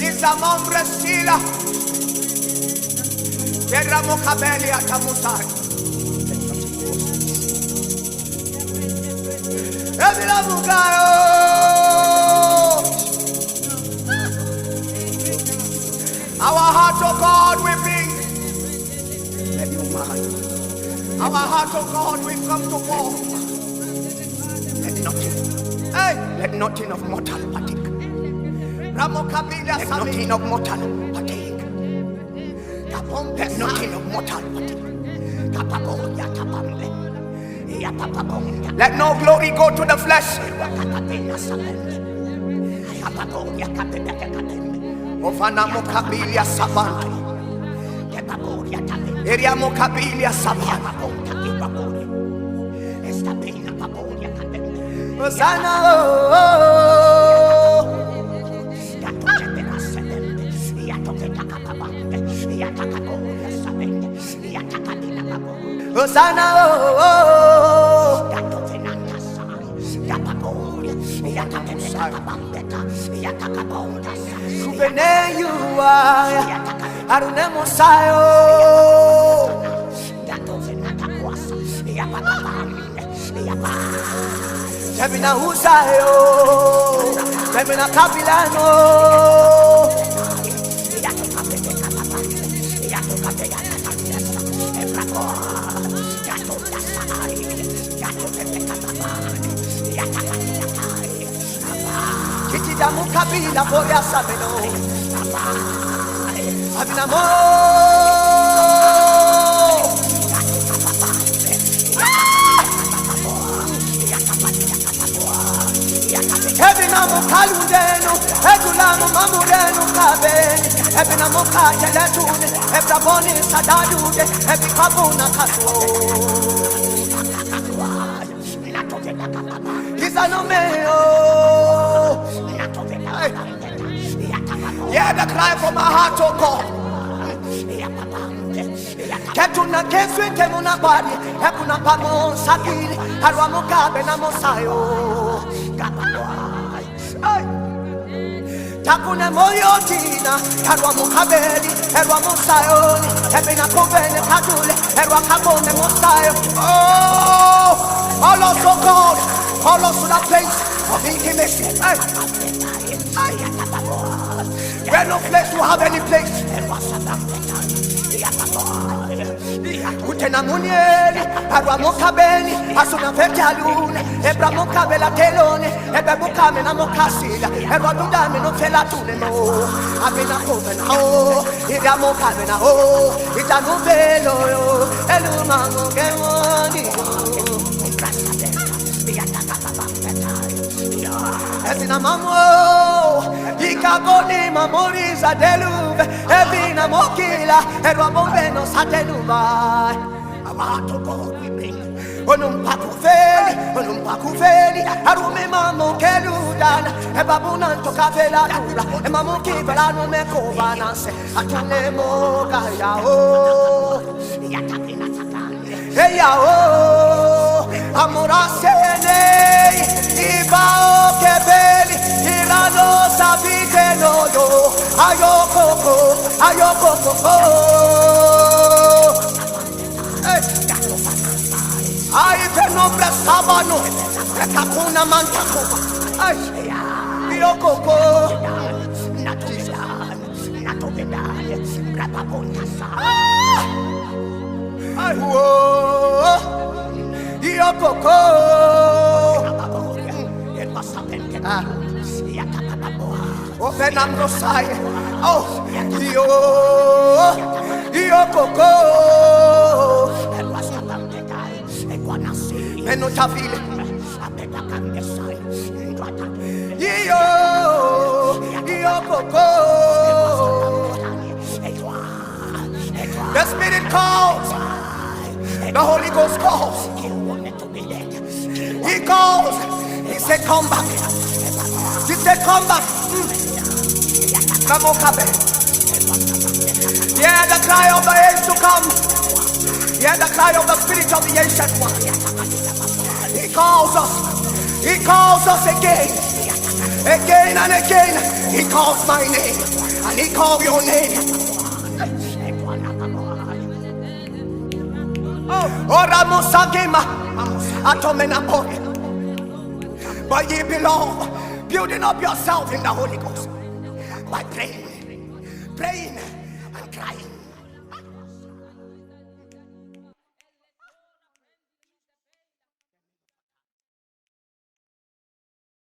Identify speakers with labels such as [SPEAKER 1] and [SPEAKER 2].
[SPEAKER 1] Izamon Resila. Teramo Kabeli Atamusai. Evila Mugayo. Our heart, oh God, we bring. Let you man. Our heart, oh God, we come to war. Let nothing, let nothing of mortal partake. Let nothing of mortal partake. Let nothing of mortal partake. Let no glory go to the flesh. Ofana mokabilia sabana. Eria mokabilia sabana. Hosanna. Hosanna. Subene you are Arune Mosayo. Jebina Usayo. Jebina Kabilano. Kitidamu kabila boya sabeno. Abinamo. Ebinamo kaludeno, edulamo mamureno kabeni. Ebinamo kajeletune, ebraboni sadadude, ebikabuna kasuo. Kizanomeo. Yeah, the cry from my heart, oh God. Ketuna keswe temuna bari, hepuna pamo sakili, harwamo kabe na mosayo. Takune moyo tina, harwamo kabeli, harwamo sayoni, hepina kovene kadule, harwa kabone mosayo. Oh, all us, oh God, all us to that place of intimacy. Where no place to have any place. Utena munieli, arwa mokabeni, asuna fetalune, ebra mokabela telone, ebe mokame na mokasila, eba dudame no felatune no, abena kovena ho, ida mokabe na ho, ida nuvelo yo, eluma mokemoni. Ezina mamo, ikagoni mamoriza deluve, evina mokila, erwa bombeno sateluva. Amato God we bring. Onum pakuveli, arume mamo keludana, ebabuna tokavela dura, emamo kibela no mekova nase, atune moga ya o, ya o, amorasene, ibao kebeli, irano sabite no yo, ayoko. Ay, te nombre sábano, kakuna mantakuba. Ay, yo coco. Ay, whoa, yo coco. Open up your side. Oh, yo coco. Menotavile. Yo coco. The Spirit calls. The Holy Ghost calls. He calls. He said, come back. He said, come back. Come on, come back. Yeah, the cry of the age to come. Yeah, the cry of the Spirit of the ancient one. He calls us. He calls us again. Again and again. He calls my name. And he calls your name. But ye belong, building up yourself in the Holy Ghost by praying and crying.